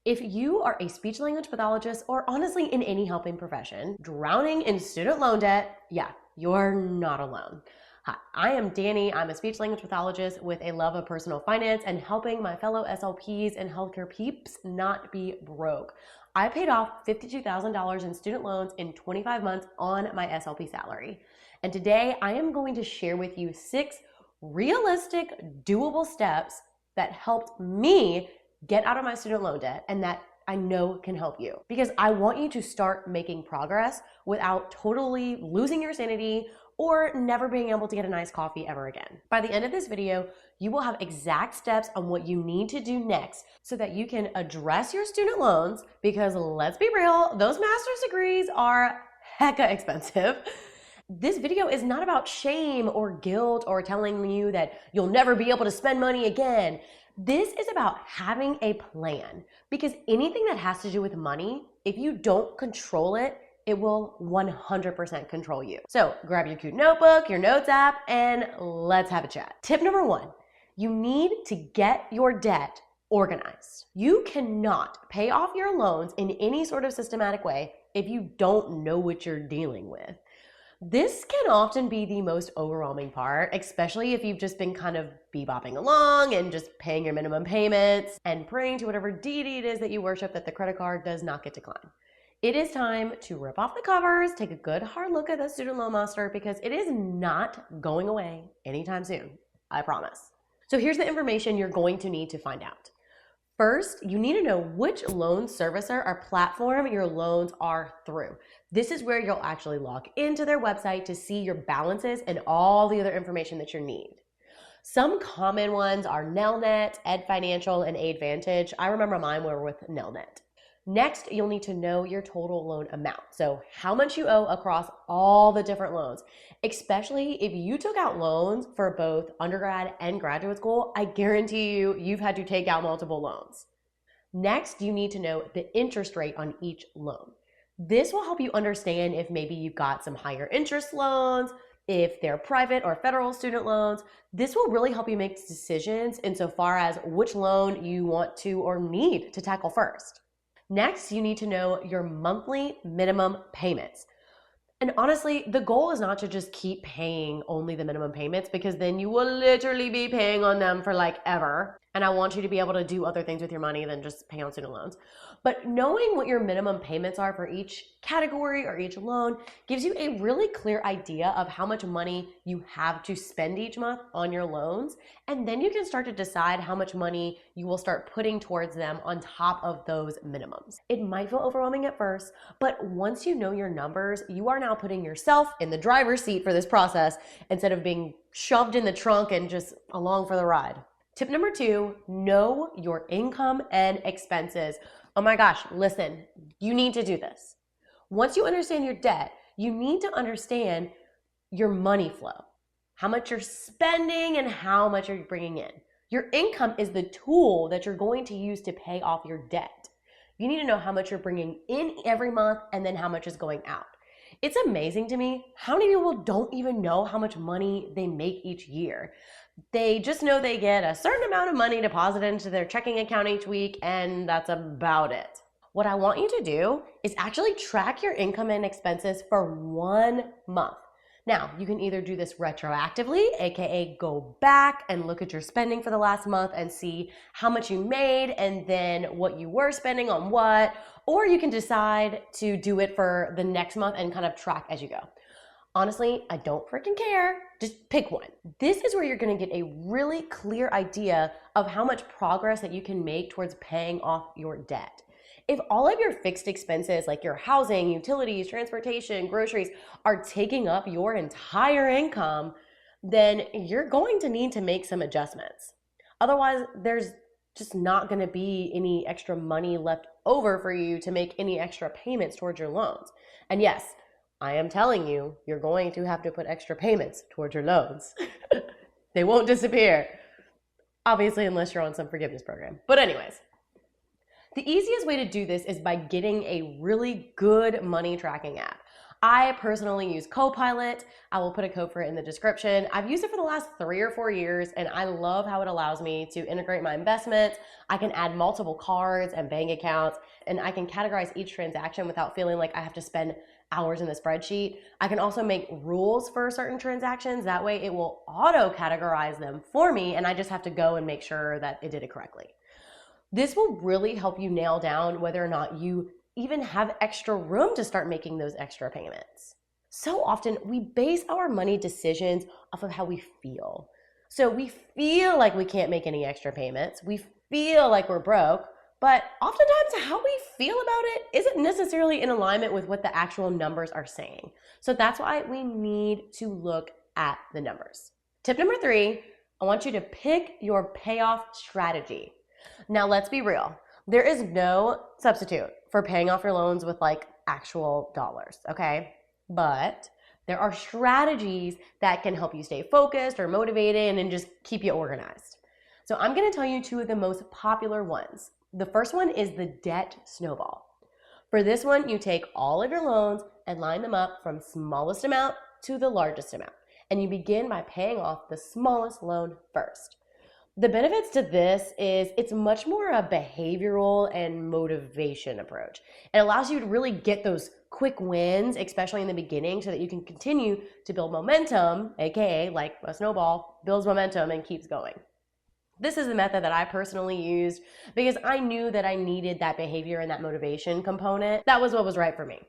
If you are a speech language pathologist or honestly in any helping profession, drowning in student loan debt, yeah, you're not alone. Hi, I am Danny. I'm a speech language pathologist with a love of personal finance and helping my fellow SLPs and healthcare peeps not be broke. I paid off $52,000 in student loans in 25 months on my SLP salary. And today I am going to share with you 6 realistic, doable steps that helped me get out of my student loan debt and that I know can help you. Because I want you to start making progress without totally losing your sanity or never being able to get a nice coffee ever again. By the end of this video, you will have exact steps on what you need to do next so that you can address your student loans, because let's be real, those master's degrees are hecka expensive. This video is not about shame or guilt or telling you that you'll never be able to spend money again. This is about having a plan, because anything that has to do with money, if you don't control it, it will 100% control you. So grab your cute notebook, your notes app, and let's have a chat. Tip number 1, you need to get your debt organized. You cannot pay off your loans in any sort of systematic way if you don't know what you're dealing with. This can often be the most overwhelming part, especially if you've just been kind of bebopping along and just paying your minimum payments and praying to whatever deity it is that you worship that the credit card does not get declined. It is time to rip off the covers, take a good hard look at the student loan monster, because it is not going away anytime soon, I promise. So here's the information you're going to need to find out. First, you need to know which loan servicer or platform your loans are through. This is where you'll actually log into their website to see your balances and all the other information that you need. Some common ones are Nelnet, Ed Financial, and Aidvantage. I remember mine were with Nelnet. Next, you'll need to know your total loan amount. So how much you owe across all the different loans, especially if you took out loans for both undergrad and graduate school. I guarantee you've had to take out multiple loans. Next, you need to know the interest rate on each loan. This will help you understand if maybe you've got some higher interest loans, if they're private or federal student loans. This will really help you make decisions insofar as which loan you want to or need to tackle first. Next, you need to know your monthly minimum payments. And honestly, the goal is not to just keep paying only the minimum payments, because then you will literally be paying on them for like ever. And I want you to be able to do other things with your money than just pay on student loans. But knowing what your minimum payments are for each category or each loan gives you a really clear idea of how much money you have to spend each month on your loans. And then you can start to decide how much money you will start putting towards them on top of those minimums. It might feel overwhelming at first, but once you know your numbers, you are now putting yourself in the driver's seat for this process instead of being shoved in the trunk and just along for the ride. Tip number 2, know your income and expenses. Oh my gosh, listen, you need to do this. Once you understand your debt, you need to understand your money flow, how much you're spending and how much you're bringing in. Your income is the tool that you're going to use to pay off your debt. You need to know how much you're bringing in every month and then how much is going out. It's amazing to me how many people don't even know how much money they make each year. They just know they get a certain amount of money deposited into their checking account each week, and that's about it. What I want you to do is actually track your income and expenses for 1 month. Now, you can either do this retroactively, aka go back and look at your spending for the last month and see how much you made and then what you were spending on what, or you can decide to do it for the next month and kind of track as you go. Honestly, I don't freaking care. Just pick one. This is where you're gonna get a really clear idea of how much progress that you can make towards paying off your debt. If all of your fixed expenses, like your housing, utilities, transportation, groceries, are taking up your entire income, then you're going to need to make some adjustments. Otherwise, there's just not gonna be any extra money left over for you to make any extra payments towards your loans. And yes, I am telling you, you're going to have to put extra payments towards your loans. They won't disappear. Obviously, unless you're on some forgiveness program. But anyways, the easiest way to do this is by getting a really good money tracking app. I personally use Copilot. I will put a code for it in the description. I've used it for the last 3 or 4 years, and I love how it allows me to integrate my investments. I can add multiple cards and bank accounts, and I can categorize each transaction without feeling like I have to spend hours in the spreadsheet. I can also make rules for certain transactions. That way it will auto categorize them for me, and I just have to go and make sure that it did it correctly. This will really help you nail down whether or not you even have extra room to start making those extra payments. So often we base our money decisions off of how we feel. So we feel like we can't make any extra payments. We feel like we're broke, but oftentimes how we feel about it isn't necessarily in alignment with what the actual numbers are saying. So that's why we need to look at the numbers. Tip number 3, I want you to pick your payoff strategy. Now let's be real. There is no substitute for paying off your loans with like actual dollars, okay? But there are strategies that can help you stay focused or motivated and just keep you organized. So I'm gonna tell you 2 of the most popular ones. The first one is the debt snowball. For this one, you take all of your loans and line them up from smallest amount to the largest amount. And you begin by paying off the smallest loan first. The benefits to this is it's much more a behavioral and motivation approach. It allows you to really get those quick wins, especially in the beginning, so that you can continue to build momentum, aka like a snowball builds momentum and keeps going. This is the method that I personally used because I knew that I needed that behavior and that motivation component. That was what was right for me.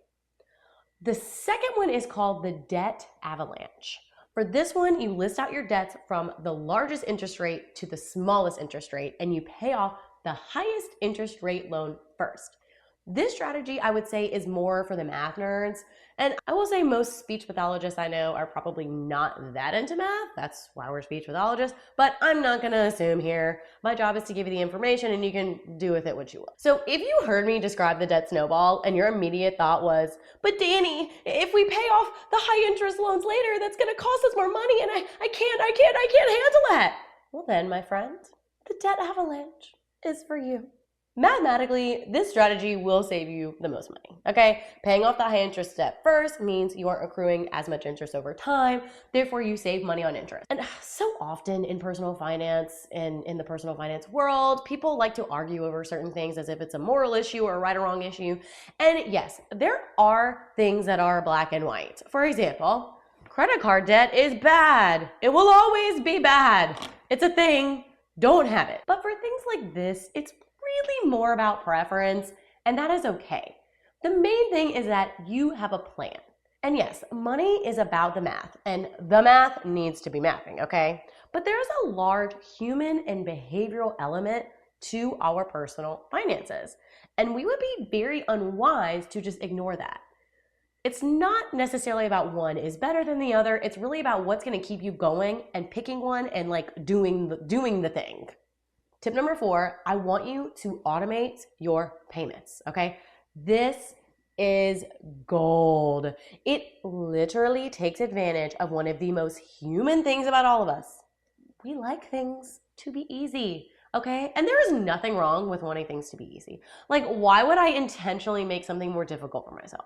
The second one is called the debt avalanche. For this one, you list out your debts from the largest interest rate to the smallest interest rate, and you pay off the highest interest rate loan first. This strategy, I would say, is more for the math nerds. And I will say most speech pathologists I know are probably not that into math. That's why we're speech pathologists, but I'm not gonna assume here. My job is to give you the information and you can do with it what you want. So if you heard me describe the debt snowball and your immediate thought was, but Danni, if we pay off the high interest loans later, that's gonna cost us more money and I can't handle that. Well then, my friend, the debt avalanche is for you. Mathematically, this strategy will save you the most money, okay? Paying off the high interest debt first means you aren't accruing as much interest over time, therefore you save money on interest. And so often in personal finance and in the personal finance world, people like to argue over certain things as if it's a moral issue or a right or wrong issue. And yes, there are things that are black and white. For example, credit card debt is bad. It will always be bad. It's a thing. Don't have it. But for things like this, it's really more about preference, and that is okay. The main thing is that you have a plan. And yes, money is about the math, and the math needs to be mathing, okay? But there's a large human and behavioral element to our personal finances, and we would be very unwise to just ignore that. It's not necessarily about one is better than the other. It's really about what's going to keep you going and picking one and like doing the thing. Tip number 4, I want you to automate your payments, okay? This is gold. It literally takes advantage of one of the most human things about all of us. We like things to be easy, okay? And there is nothing wrong with wanting things to be easy. Like, why would I intentionally make something more difficult for myself?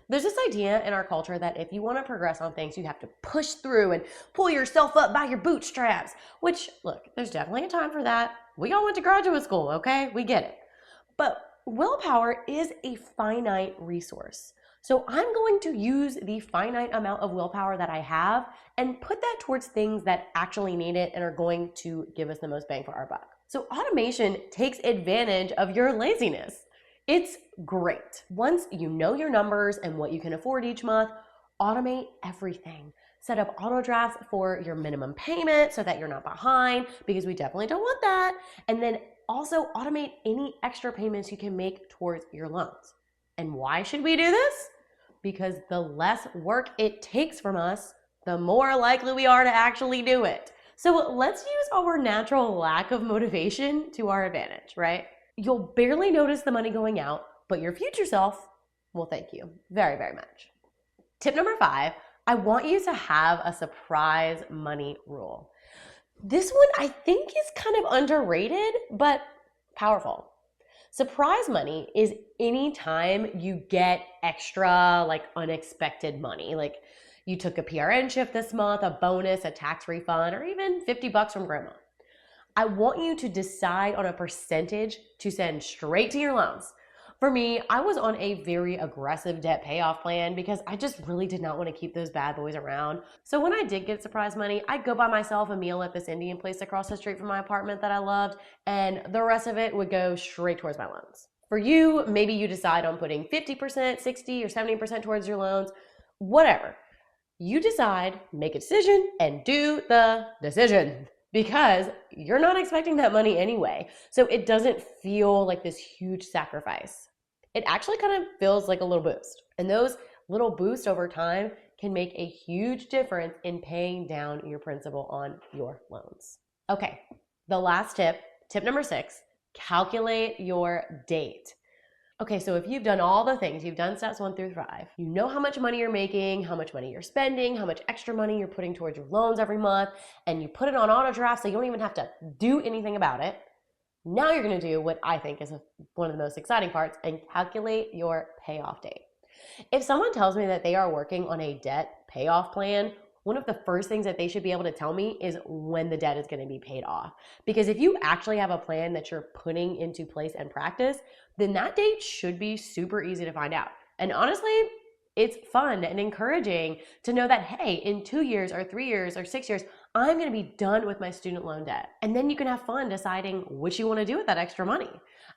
There's this idea in our culture that if you want to progress on things, you have to push through and pull yourself up by your bootstraps, which, look, there's definitely a time for that. We all went to graduate school, okay? We get it. But willpower is a finite resource. So I'm going to use the finite amount of willpower that I have and put that towards things that actually need it and are going to give us the most bang for our buck. So automation takes advantage of your laziness. It's great. Once you know your numbers and what you can afford each month, automate everything. Set up auto drafts for your minimum payment so that you're not behind, because we definitely don't want that. And then also automate any extra payments you can make towards your loans. And why should we do this? Because the less work it takes from us, the more likely we are to actually do it. So let's use our natural lack of motivation to our advantage, right? You'll barely notice the money going out, but your future self will thank you very, very much. Tip number 5, I want you to have a surprise money rule. This one I think is kind of underrated, but powerful. Surprise money is any time you get extra, like unexpected money. Like you took a PRN shift this month, a bonus, a tax refund, or even $50 from grandma. I want you to decide on a percentage to send straight to your loans. For me, I was on a very aggressive debt payoff plan because I just really did not want to keep those bad boys around. So when I did get surprise money, I'd go buy myself a meal at this Indian place across the street from my apartment that I loved, and the rest of it would go straight towards my loans. For you, maybe you decide on putting 50%, 60, or 70% towards your loans, whatever. You decide, make a decision, and do the decision. Because you're not expecting that money anyway. So it doesn't feel like this huge sacrifice. It actually kind of feels like a little boost. And those little boosts over time can make a huge difference in paying down your principal on your loans. Okay, the last tip, tip number 6, calculate your date. Okay, so if you've done all the things, you've done steps 1 through 5, you know how much money you're making, how much money you're spending, how much extra money you're putting towards your loans every month, and you put it on auto draft so you don't even have to do anything about it. Now you're gonna do what I think is one of the most exciting parts and calculate your payoff date. If someone tells me that they are working on a debt payoff plan, one of the first things that they should be able to tell me is when the debt is going to be paid off. Because if you actually have a plan that you're putting into place and practice, then that date should be super easy to find out. And honestly, it's fun and encouraging to know that, hey, in 2 years or 3 years or 6 years, I'm going to be done with my student loan debt. And then you can have fun deciding what you want to do with that extra money.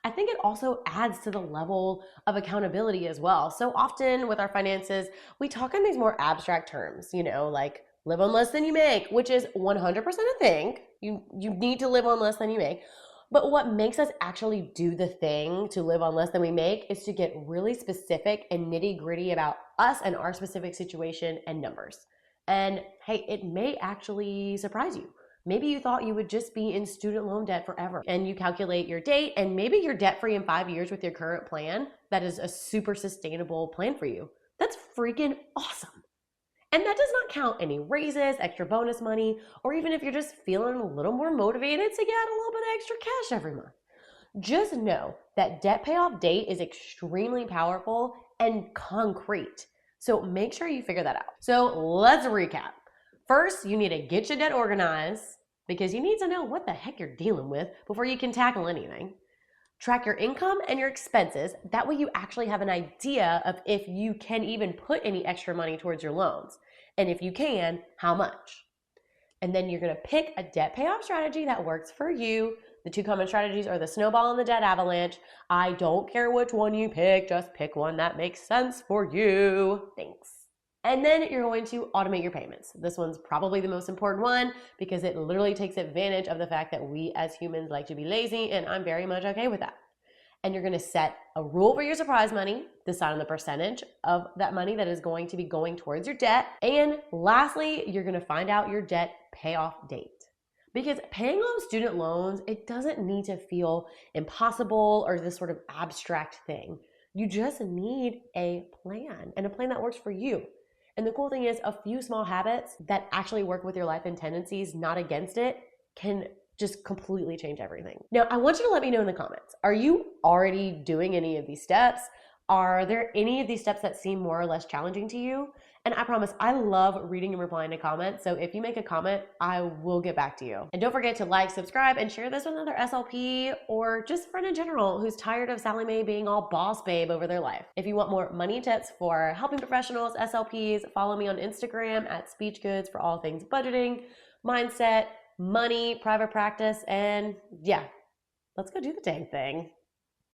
I think it also adds to the level of accountability as well. So often with our finances, we talk in these more abstract terms, like live on less than you make, which is 100% a thing. You need to live on less than you make. But what makes us actually do the thing to live on less than we make is to get really specific and nitty gritty about us and our specific situation and numbers. And hey, it may actually surprise you. Maybe you thought you would just be in student loan debt forever, and you calculate your date, and maybe you're debt free in 5 years with your current plan. That is a super sustainable plan for you. That's freaking awesome. And that does not count any raises, extra bonus money, or even if you're just feeling a little more motivated to get a little bit of extra cash every month. Just know that debt payoff date is extremely powerful and concrete. So make sure you figure that out. So let's recap. First, you need to get your debt organized because you need to know what the heck you're dealing with before you can tackle anything. Track your income and your expenses. That way you actually have an idea of if you can even put any extra money towards your loans. And if you can, how much. And then you're going to pick a debt payoff strategy that works for you. The 2 common strategies are the Snowball and the debt Avalanche. I don't care which one you pick, just pick one that makes sense for you. Thanks. And then you're going to automate your payments. This one's probably the most important one because it literally takes advantage of the fact that we as humans like to be lazy, and I'm very much okay with that. And you're going to set a rule for your surprise money, decide on the percentage of that money that is going to be going towards your debt. And lastly, you're going to find out your debt payoff date. Because paying off student loans, it doesn't need to feel impossible or this sort of abstract thing. You just need a plan, and a plan that works for you. And the cool thing is, a few small habits that actually work with your life and tendencies, not against it, can just completely change everything. Now, I want you to let me know in the comments. Are you already doing any of these steps? Are there any of these steps that seem more or less challenging to you? And I promise, I love reading and replying to comments. So if you make a comment, I will get back to you. And don't forget to like, subscribe, and share this with another SLP or just friend in general who's tired of Sally Mae being all boss babe over their life. If you want more money tips for helping professionals, SLPs, follow me on Instagram at SpeechGoods for all things budgeting, mindset, money, private practice, and yeah, let's go do the dang thing.